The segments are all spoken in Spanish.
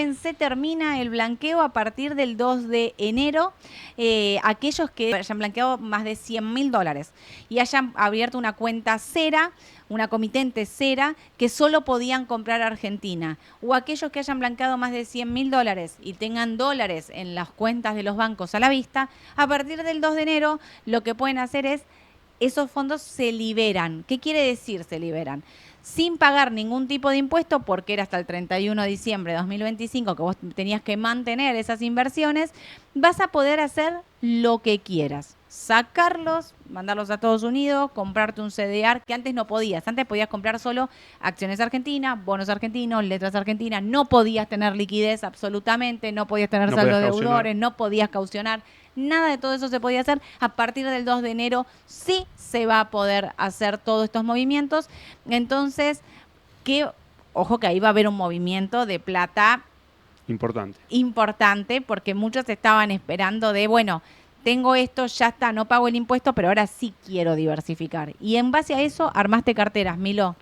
Se termina el blanqueo a partir del 2 de enero. Aquellos que hayan blanqueado más de $100.000 y hayan abierto una cuenta cera, una comitente cera, que solo podían comprar Argentina, o aquellos que hayan blanqueado más de $100.000 y tengan dólares en las cuentas de los bancos a la vista, a partir del 2 de enero lo que pueden hacer es, esos fondos se liberan. ¿Qué quiere decir se liberan? Sin pagar ningún tipo de impuesto, porque era hasta el 31 de diciembre de 2025 que vos tenías que mantener esas inversiones, vas a poder hacer lo que quieras. Sacarlos, mandarlos a Estados Unidos, comprarte un CDR que antes no podías. Antes podías comprar solo acciones argentinas, bonos argentinos, letras argentinas. No podías tener liquidez absolutamente, no podías tener saldo de deudores, no podías caucionar. Nada de todo eso se podía hacer. A partir del 2 de enero sí se va a poder hacer todos estos movimientos. Entonces, ojo que ahí va a haber un movimiento de plata importante, porque muchos estaban esperando de, bueno, tengo esto, ya está, no pago el impuesto, pero ahora sí quiero diversificar. Y en base a eso armaste carteras, Milo.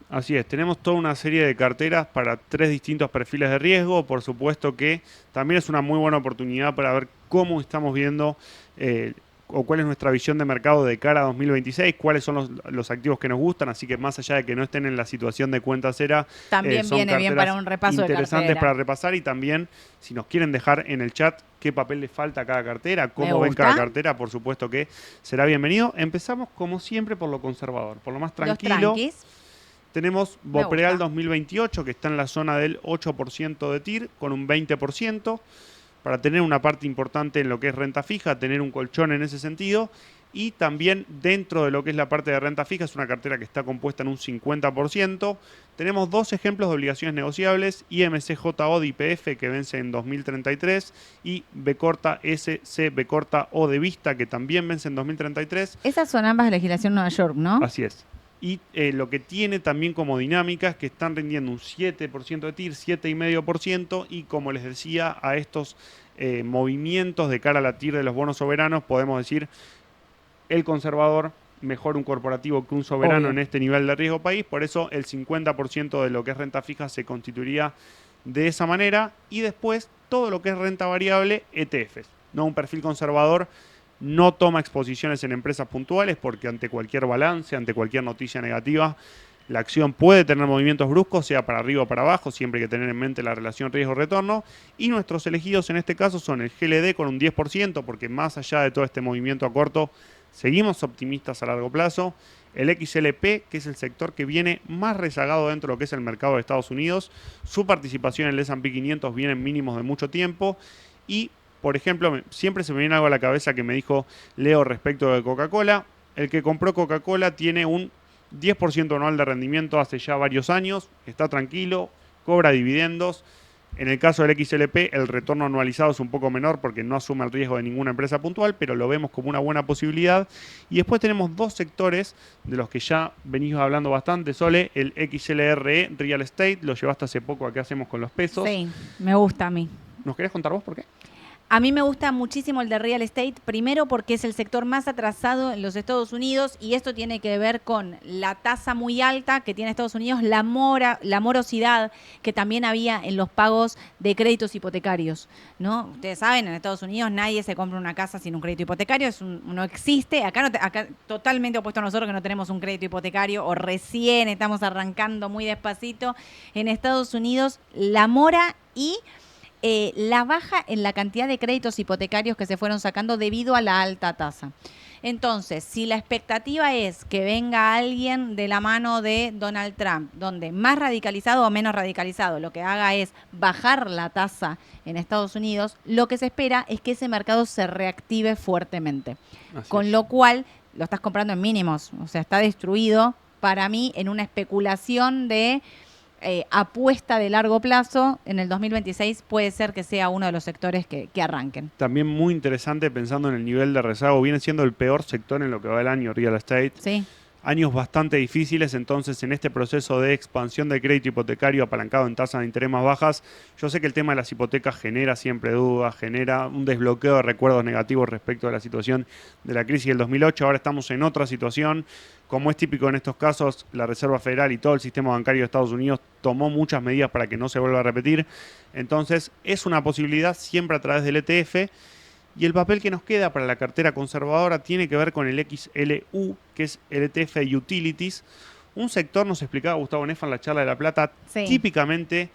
Así es, tenemos toda una serie de carteras para 3 distintos perfiles de riesgo. Por supuesto que también es una muy buena oportunidad para ver cómo estamos viendo o cuál es nuestra visión de mercado de cara a 2026, cuáles son los activos que nos gustan. Así que más allá de que no estén en la situación de cuenta cera, también son viene bien para un repaso interesantes de cartera. para repasar. Y también, si nos quieren dejar en el chat qué papel le falta a cada cartera, cómo ven cada cartera, por supuesto que será bienvenido. Empezamos como siempre por lo conservador, por lo más tranquilo. Tenemos Bopreal 2028, que está en la zona del 8% de TIR, con un 20%, para tener una parte importante en lo que es renta fija, tener un colchón en ese sentido. Y también dentro de lo que es la parte de renta fija, es una cartera que está compuesta en un 50%. Tenemos 2 ejemplos de obligaciones negociables, IMCJO de YPF, que vence en 2033, y B corta SC B corta O de Vista, que también vence en 2033. Esas son ambas de legislación Nueva York, ¿no? Así es. Y lo que tiene también como dinámica es que están rindiendo un 7% de TIR, 7,5%, y como les decía, a estos movimientos de cara a la TIR de los bonos soberanos, podemos decir, el conservador mejor un corporativo que un soberano en este nivel de riesgo país. Por eso el 50% de lo que es renta fija se constituiría de esa manera, y después todo lo que es renta variable, ETFs, ¿no? Un perfil conservador no toma exposiciones en empresas puntuales porque ante cualquier balance, ante cualquier noticia negativa, la acción puede tener movimientos bruscos, sea para arriba o para abajo, siempre hay que tener en mente la relación riesgo-retorno. Y nuestros elegidos en este caso son el GLD con un 10%, porque más allá de todo este movimiento a corto, seguimos optimistas a largo plazo. El XLP, que es el sector que viene más rezagado dentro de lo que es el mercado de Estados Unidos. Su participación en el S&P 500 viene en mínimos de mucho tiempo. Y por ejemplo, siempre se me viene algo a la cabeza que me dijo Leo respecto de Coca-Cola. El que compró Coca-Cola tiene un 10% anual de rendimiento hace ya varios años, está tranquilo, cobra dividendos. En el caso del XLP, el retorno anualizado es un poco menor porque no asume el riesgo de ninguna empresa puntual, pero lo vemos como una buena posibilidad. Y después tenemos 2 sectores de los que ya venimos hablando bastante, Sole. El XLRE, Real Estate, lo llevaste hace poco a qué hacemos con los pesos. Sí, me gusta a mí. ¿Nos querés contar vos por qué? A mí me gusta muchísimo el de real estate, primero porque es el sector más atrasado en los Estados Unidos, y esto tiene que ver con la tasa muy alta que tiene Estados Unidos, la morosidad que también había en los pagos de créditos hipotecarios, ¿no? Ustedes saben, en Estados Unidos nadie se compra una casa sin un crédito hipotecario, no existe. Acá totalmente opuesto a nosotros, que no tenemos un crédito hipotecario o recién estamos arrancando muy despacito. En Estados Unidos la mora y la baja en la cantidad de créditos hipotecarios que se fueron sacando debido a la alta tasa. Entonces, si la expectativa es que venga alguien de la mano de Donald Trump, donde más radicalizado o menos radicalizado, lo que haga es bajar la tasa en Estados Unidos, lo que se espera es que ese mercado se reactive fuertemente. Con lo cual, lo estás comprando en mínimos, o sea, está destruido para mí en una especulación de apuesta de largo plazo. En el 2026 puede ser que sea uno de los sectores que arranquen. También muy interesante pensando en el nivel de rezago. Viene siendo el peor sector en lo que va del año, real estate. Sí. Años bastante difíciles, entonces en este proceso de expansión del crédito hipotecario apalancado en tasas de interés más bajas, yo sé que el tema de las hipotecas genera siempre dudas, genera un desbloqueo de recuerdos negativos respecto a la situación de la crisis del 2008. Ahora estamos en otra situación Como es típico en estos casos, la Reserva Federal y todo el sistema bancario de Estados Unidos tomó muchas medidas para que no se vuelva a repetir. Entonces, es una posibilidad siempre a través del ETF. Y el papel que nos queda para la cartera conservadora tiene que ver con el XLU, que es el ETF Utilities. Un sector, nos explicaba Gustavo Nefa en la charla de La Plata, Sí. típicamente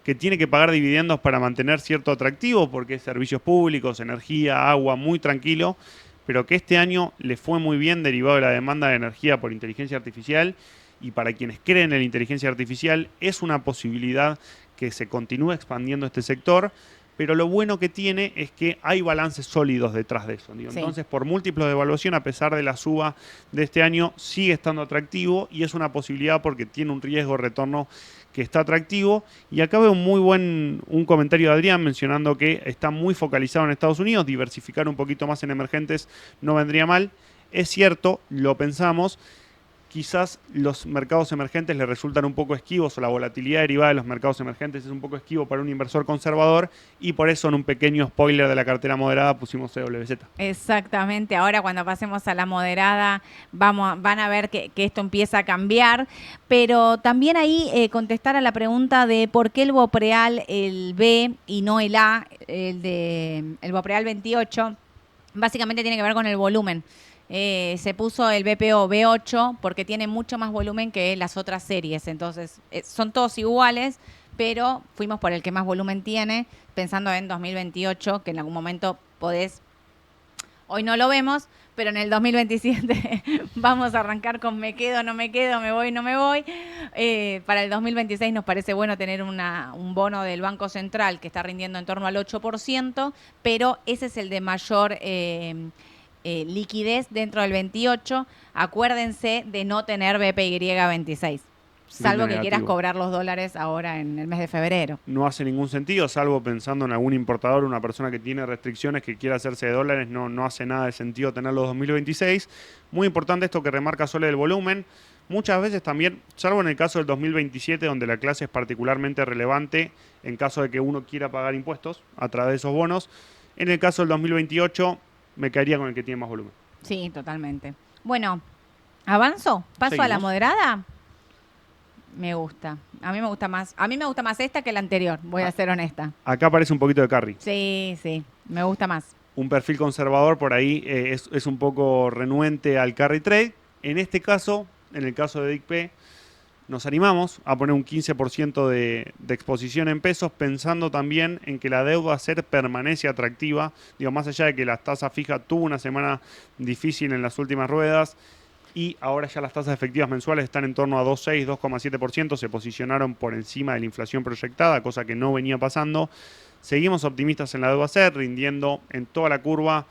que tiene que pagar dividendos para mantener cierto atractivo, porque es servicios públicos, energía, agua, muy tranquilo, pero que este año le fue muy bien derivado de la demanda de energía por inteligencia artificial, y para quienes creen en la inteligencia artificial es una posibilidad que se continúe expandiendo este sector, pero lo bueno que tiene es que hay balances sólidos detrás de eso. Digo. Sí. Entonces, por múltiplos de evaluación, a pesar de la suba de este año, sigue estando atractivo y es una posibilidad porque tiene un riesgo de retorno que está atractivo. Y acá veo un comentario de Adrián mencionando que está muy focalizado en Estados Unidos, diversificar un poquito más en emergentes no vendría mal. Es cierto, lo pensamos. Quizás los mercados emergentes le resultan un poco esquivos o la volatilidad derivada de los mercados emergentes es un poco esquivo para un inversor conservador y por eso en un pequeño spoiler de la cartera moderada pusimos CWZ. Exactamente, ahora cuando pasemos a la moderada van a ver que esto empieza a cambiar, pero también ahí contestar a la pregunta de por qué el Bopreal, el B y no el A, el Bopreal 28, básicamente tiene que ver con el volumen. Se puso el BPO B8 porque tiene mucho más volumen que las otras series. Entonces, son todos iguales, pero fuimos por el que más volumen tiene, pensando en 2028, que en algún momento podés... Hoy no lo vemos, pero en el 2027 vamos a arrancar con me quedo, no me quedo, me voy, no me voy. Para el 2026 nos parece bueno tener un bono del Banco Central que está rindiendo en torno al 8%, pero ese es el de mayor... liquidez dentro del 28, acuérdense de no tener BPY 26, salvo que quieras cobrar los dólares ahora en el mes de febrero. No hace ningún sentido, salvo pensando en algún importador, una persona que tiene restricciones, que quiera hacerse de dólares, no hace nada de sentido tenerlos 2026. Muy importante esto que remarca Sole del volumen. Muchas veces también, salvo en el caso del 2027, donde la clase es particularmente relevante en caso de que uno quiera pagar impuestos a través de esos bonos, en el caso del 2028... me quedaría con el que tiene más volumen. Sí, totalmente. Bueno, ¿avanzo? ¿Paso ¿Seguimos? a la moderada? Me gusta. A mí me gusta más esta que la anterior, voy a ser honesta. Acá aparece un poquito de carry. Sí, me gusta más. Un perfil conservador por ahí es un poco renuente al carry trade. En este caso, en el caso de DICP, nos animamos a poner un 15% de exposición en pesos, pensando también en que la deuda a ser permanece atractiva. Digo, más allá de que la tasa fija tuvo una semana difícil en las últimas ruedas y ahora ya las tasas efectivas mensuales están en torno a 2,6, 2,7%, se posicionaron por encima de la inflación proyectada, cosa que no venía pasando. Seguimos optimistas en la deuda a ser, rindiendo en toda la curva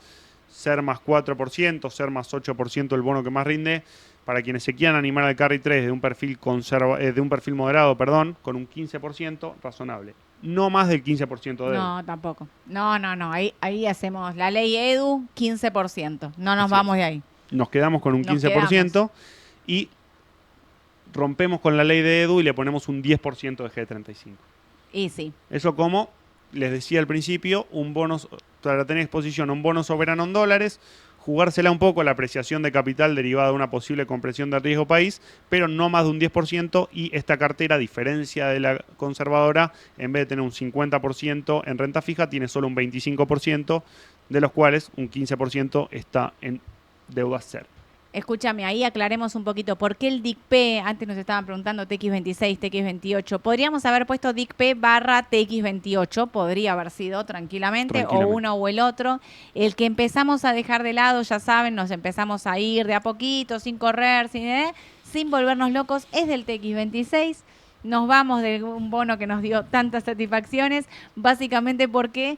ser más 4%, ser más 8% el bono que más rinde. Para quienes se quieran animar al carry 3 de un perfil moderado, con un 15%, razonable. No más del 15% de deuda. No, tampoco. No. Ahí hacemos la ley Edu, 15%. No nos Así vamos es. de ahí. Nos quedamos con un Nos 15% y rompemos con la ley de Edu y le ponemos un 10% de G35. Y sí. Eso como les decía al principio, un bono, para tener exposición a un bono soberano en dólares, jugársela un poco a la apreciación de capital derivada de una posible compresión del riesgo país, pero no más de un 10%, y esta cartera, a diferencia de la conservadora, en vez de tener un 50% en renta fija, tiene solo un 25%, de los cuales un 15% está en deuda SER. Escúchame, ahí aclaremos un poquito. ¿Por qué el DICP? Antes nos estaban preguntando TX26, TX28. Podríamos haber puesto DICP barra TX28. Podría haber sido tranquilamente, o uno o el otro. El que empezamos a dejar de lado, ya saben, nos empezamos a ir de a poquito, sin correr, sin volvernos locos, es del TX26. Nos vamos de un bono que nos dio tantas satisfacciones, básicamente porque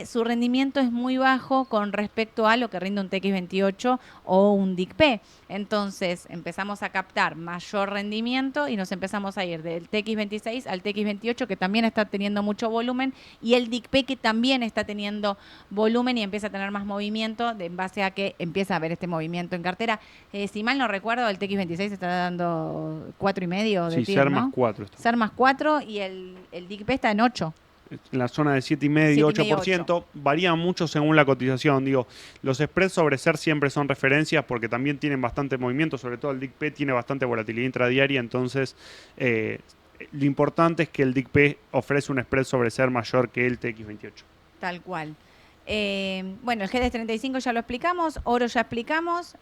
su rendimiento es muy bajo con respecto a lo que rinde un TX28 o un DICP. Entonces empezamos a captar mayor rendimiento y nos empezamos a ir del TX26 al TX28, que también está teniendo mucho volumen, y el DICP, que también está teniendo volumen y empieza a tener más movimiento en base a que empieza a haber este movimiento en cartera. Si mal no recuerdo, el TX26 está dando 4,5 de TIR, SER ¿no? más 4. SER más 4 y el DICP está en 8. en la zona de 7,5, 8%, varía mucho según la cotización. Digo, los spreads sobre SER siempre son referencias porque también tienen bastante movimiento, sobre todo el DICP tiene bastante volatilidad intradiaria, entonces lo importante es que el DICP ofrece un spread sobre SER mayor que el TX28. Tal cual. Bueno, el GDS 35 ya lo explicamos, oro ya explicamos.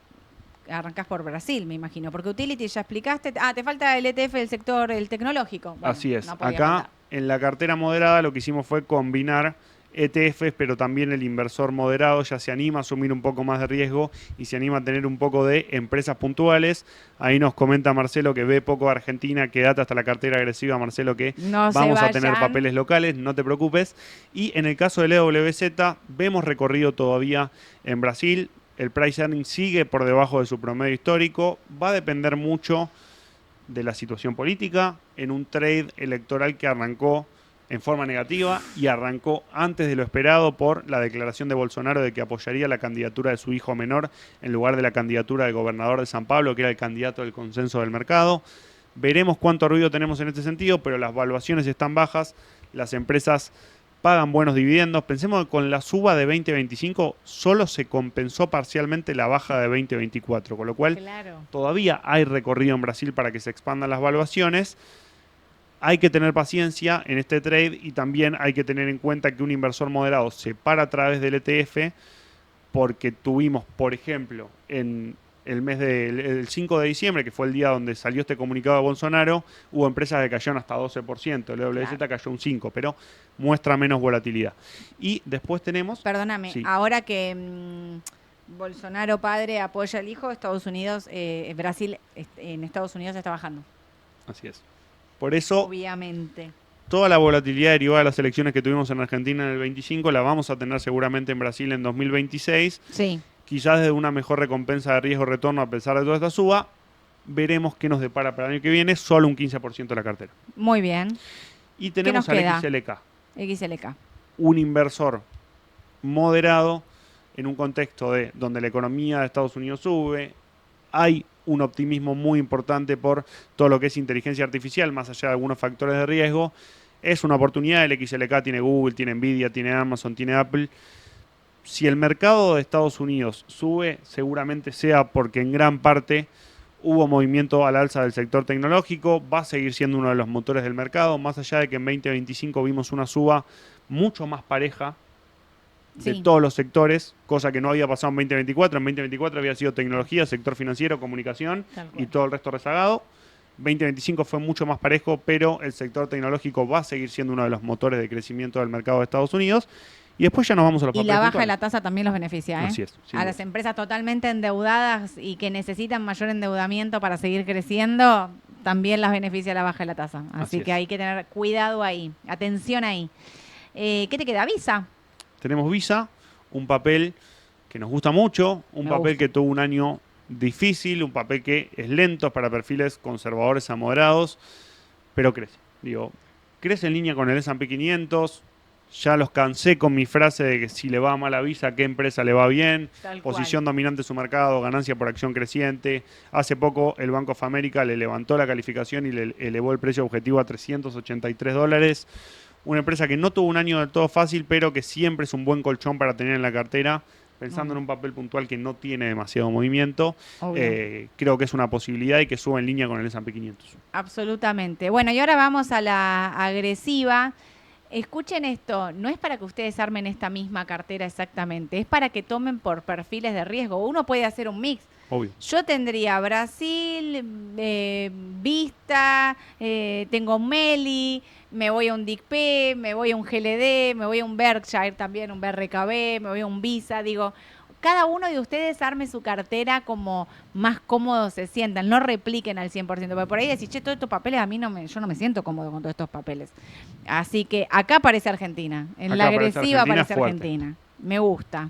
Arrancás por Brasil, me imagino, porque Utility ya explicaste. Te falta el ETF del sector el tecnológico. Bueno, así es. No Acá, faltar. en la cartera moderada, lo que hicimos fue combinar ETFs, pero también el inversor moderado ya se anima a asumir un poco más de riesgo y se anima a tener un poco de empresas puntuales. Ahí nos comenta Marcelo que ve poco Argentina, quédate hasta la cartera agresiva, Marcelo, que no vamos a tener papeles locales, no te preocupes. Y en el caso del EWZ, vemos recorrido todavía en Brasil. El price earning sigue por debajo de su promedio histórico. Va a depender mucho de la situación política en un trade electoral que arrancó en forma negativa y arrancó antes de lo esperado por la declaración de Bolsonaro de que apoyaría la candidatura de su hijo menor en lugar de la candidatura del gobernador de San Pablo, que era el candidato del consenso del mercado. Veremos cuánto ruido tenemos en este sentido, pero las valuaciones están bajas, las empresas pagan buenos dividendos. Pensemos que con la suba de 2025 solo se compensó parcialmente la baja de 2024, con lo cual todavía hay recorrido en Brasil para que se expandan las valuaciones. Hay que tener paciencia en este trade y también hay que tener en cuenta que un inversor moderado se para a través del ETF porque tuvimos, por ejemplo, en el mes del 5 de diciembre, que fue el día donde salió este comunicado de Bolsonaro, hubo empresas que cayeron hasta 12%, el EWZ cayó un 5%, pero muestra menos volatilidad. Y después tenemos... Perdóname, ahora que Bolsonaro padre apoya al hijo, Estados Unidos, Brasil en Estados Unidos está bajando. Así es. Por eso... Obviamente. Toda la volatilidad derivada de las elecciones que tuvimos en Argentina en el 25 la vamos a tener seguramente en Brasil en 2026. Sí. Quizás de una mejor recompensa de riesgo-retorno a pesar de toda esta suba. Veremos qué nos depara para el año que viene. Solo un 15% de la cartera. Muy bien. Y tenemos al XLK. XLK. Un inversor moderado en un contexto de donde la economía de Estados Unidos sube. Hay un optimismo muy importante por todo lo que es inteligencia artificial, más allá de algunos factores de riesgo. Es una oportunidad. El XLK tiene Google, tiene Nvidia, tiene Amazon, tiene Apple. Si el mercado de Estados Unidos sube, seguramente sea porque en gran parte hubo movimiento al alza del sector tecnológico, va a seguir siendo uno de los motores del mercado, más allá de que en 2025 vimos una suba mucho más pareja de todos los sectores, cosa que no había pasado en 2024. En 2024 había sido tecnología, sector financiero, comunicación y todo el resto rezagado. 2025 fue mucho más parejo, pero el sector tecnológico va a seguir siendo uno de los motores de crecimiento del mercado de Estados Unidos. Y después ya nos vamos a los papeles. Y la baja de la tasa también los beneficia, ¿eh? Así es. A las empresas totalmente endeudadas y que necesitan mayor endeudamiento para seguir creciendo, también las beneficia la baja de la tasa. Así que hay que tener cuidado ahí, atención ahí. ¿Qué te queda? Visa. Tenemos Visa, un papel que nos gusta mucho, un papel que tuvo un año difícil, un papel que es lento para perfiles conservadores a moderados, pero crece. Digo, crece en línea con el S&P 500. Ya los cansé con mi frase de que si le va mal a Visa, ¿qué empresa le va bien? Posición dominante en su mercado, ganancia por acción creciente. Hace poco el Bank of America le levantó la calificación y le elevó el precio objetivo a $383. Una empresa que no tuvo un año del todo fácil, pero que siempre es un buen colchón para tener en la cartera, pensando en un papel puntual que no tiene demasiado movimiento. Creo que es una posibilidad y que sube en línea con el S&P 500. Absolutamente. Bueno, y ahora vamos a la agresiva. Escuchen esto, no es para que ustedes armen esta misma cartera exactamente, es para que tomen por perfiles de riesgo. Uno puede hacer un mix. Obvio. Yo tendría Brasil, Vista, tengo Meli, me voy a un DICP, me voy a un GLD, me voy a un Berkshire también, un BRKB, me voy a un Visa, digo... Cada uno de ustedes arme su cartera como más cómodo se sientan, no repliquen al 100%, porque por ahí decís, che, todos estos papeles, yo no me siento cómodo con todos estos papeles. Así que acá aparece Argentina, en la agresiva aparece Argentina. Me gusta.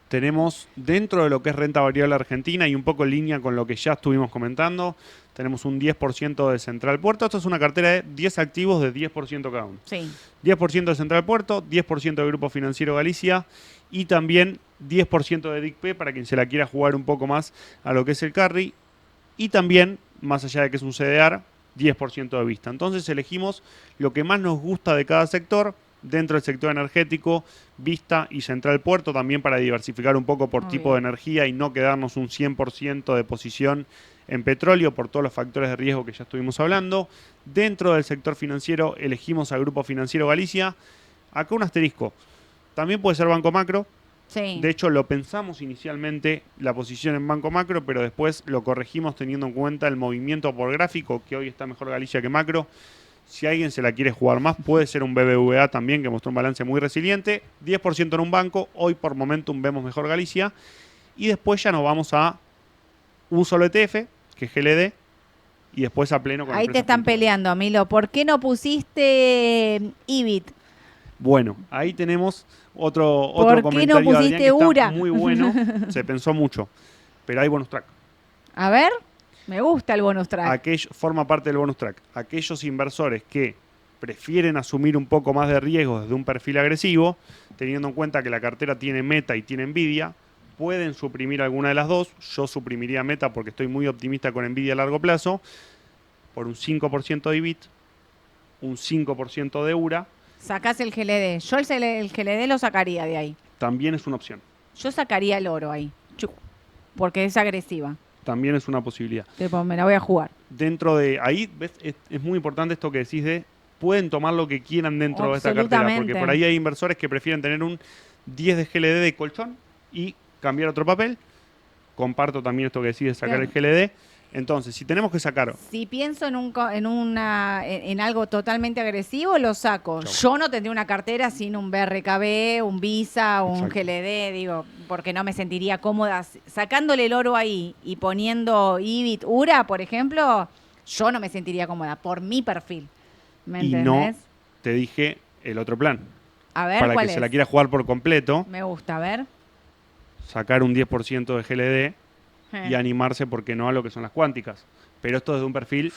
Tenemos dentro de lo que es renta variable argentina y un poco en línea con lo que ya estuvimos comentando, tenemos un 10% de Central Puerto. Esto es una cartera de 10 activos de 10% cada uno. Sí. 10% de Central Puerto, 10% de Grupo Financiero Galicia y también 10% de DICP para quien se la quiera jugar un poco más a lo que es el carry. Y también, más allá de que es un CDR, 10% de Vista. Entonces elegimos lo que más nos gusta de cada sector. Dentro del sector energético, Vista y Central Puerto, también para diversificar un poco por Muy tipo bien. de energía y no quedarnos un 100% de posición en petróleo por todos los factores de riesgo que ya estuvimos hablando. Dentro del sector financiero elegimos al Grupo Financiero Galicia. Acá un asterisco. También puede ser Banco Macro. Sí. De hecho, lo pensamos inicialmente la posición en Banco Macro, pero después lo corregimos teniendo en cuenta el movimiento por gráfico, que hoy está mejor Galicia que Macro. Si alguien se la quiere jugar más, puede ser un BBVA también, que mostró un balance muy resiliente. 10% en un banco, hoy por momentum vemos mejor Galicia. Y después ya nos vamos a un solo ETF, que es GLD, y después a pleno con Ahí te empresas están puntuales. peleando, Milo. ¿Por qué no pusiste IBIT? Bueno, ahí tenemos otro ¿Por qué no comentario de Adrián, pusiste que está URA? muy bueno. Se pensó mucho, pero hay bonus track. A ver, me gusta el bonus track. Forma parte del bonus track. Aquellos inversores que prefieren asumir un poco más de riesgo desde un perfil agresivo, teniendo en cuenta que la cartera tiene Meta y tiene Nvidia, pueden suprimir alguna de las dos. Yo suprimiría Meta porque estoy muy optimista con Nvidia a largo plazo, por un 5% de IBIT, un 5% de URA, Sacás el GLD. Yo el GLD lo sacaría de ahí. también es una opción. Yo sacaría el oro ahí. Porque es agresiva. También es una posibilidad. Tipo, me la voy a jugar. Dentro de ahí, ¿ves? Es muy importante esto que decís de pueden tomar lo que quieran dentro de esta cartera, porque Absolutamente. por ahí hay inversores que prefieren tener un 10 de GLD de colchón y cambiar otro papel. Comparto también esto que decís de sacar Bien. el GLD. Entonces, si tenemos que sacar, Si pienso en algo totalmente agresivo, lo saco. Chau. Yo no tendría una cartera sin un BRKB, un Visa, un Exacto. GLD, digo, porque no me sentiría cómoda. Sacándole el oro ahí y poniendo IBIT, URA, por ejemplo, yo no me sentiría cómoda por mi perfil. ¿Me y entendés? no te dije el otro plan. A ver, Para ¿cuál que es? se la quiera jugar por completo, Me gusta, a ver. sacar un 10% de GLD y animarse, porque no, a lo que son las cuánticas. Pero esto es de un perfil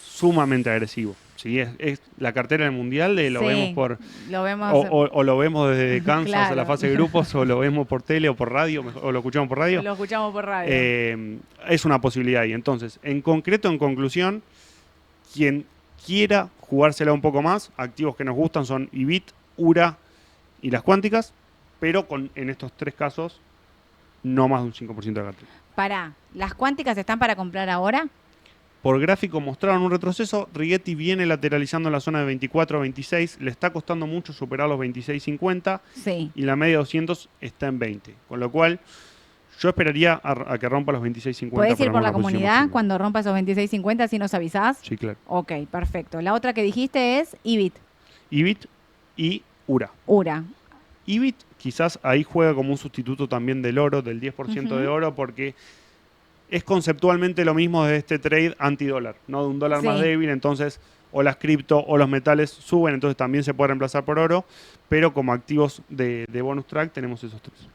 sumamente agresivo. ¿Sí? Es la cartera del Mundial, lo Sí, vemos por... Lo vemos. O lo vemos desde Kansas Claro. a la fase de grupos, o lo vemos por tele o por radio, o lo escuchamos por radio. Lo escuchamos por radio. Es una posibilidad. Y entonces, en concreto, en conclusión, quien quiera jugársela un poco más, activos que nos gustan son IBIT, URA y las cuánticas, pero en estos tres casos, no más de un 5% de cartera. Pará, ¿las cuánticas están para comprar ahora? Por gráfico mostraron un retroceso. Rigetti viene lateralizando en la zona de 24 a 26. Le está costando mucho superar los 26.50 Sí. y la media 200 está en 20. Con lo cual, yo esperaría a que rompa los 26.50. ¿Puedes ir por armar la una posición comunidad más firme. cuando rompa esos 26.50 si nos avisás? Sí, claro. Ok, perfecto. La otra que dijiste es IBIT, IBIT y URA. URA. IBIT quizás ahí juega como un sustituto también del oro, del 10% de oro, porque es conceptualmente lo mismo de este trade antidólar, ¿no? De un dólar más Sí. débil, entonces o las cripto o los metales suben, entonces también se puede reemplazar por oro, pero como activos de bonus track tenemos esos tres.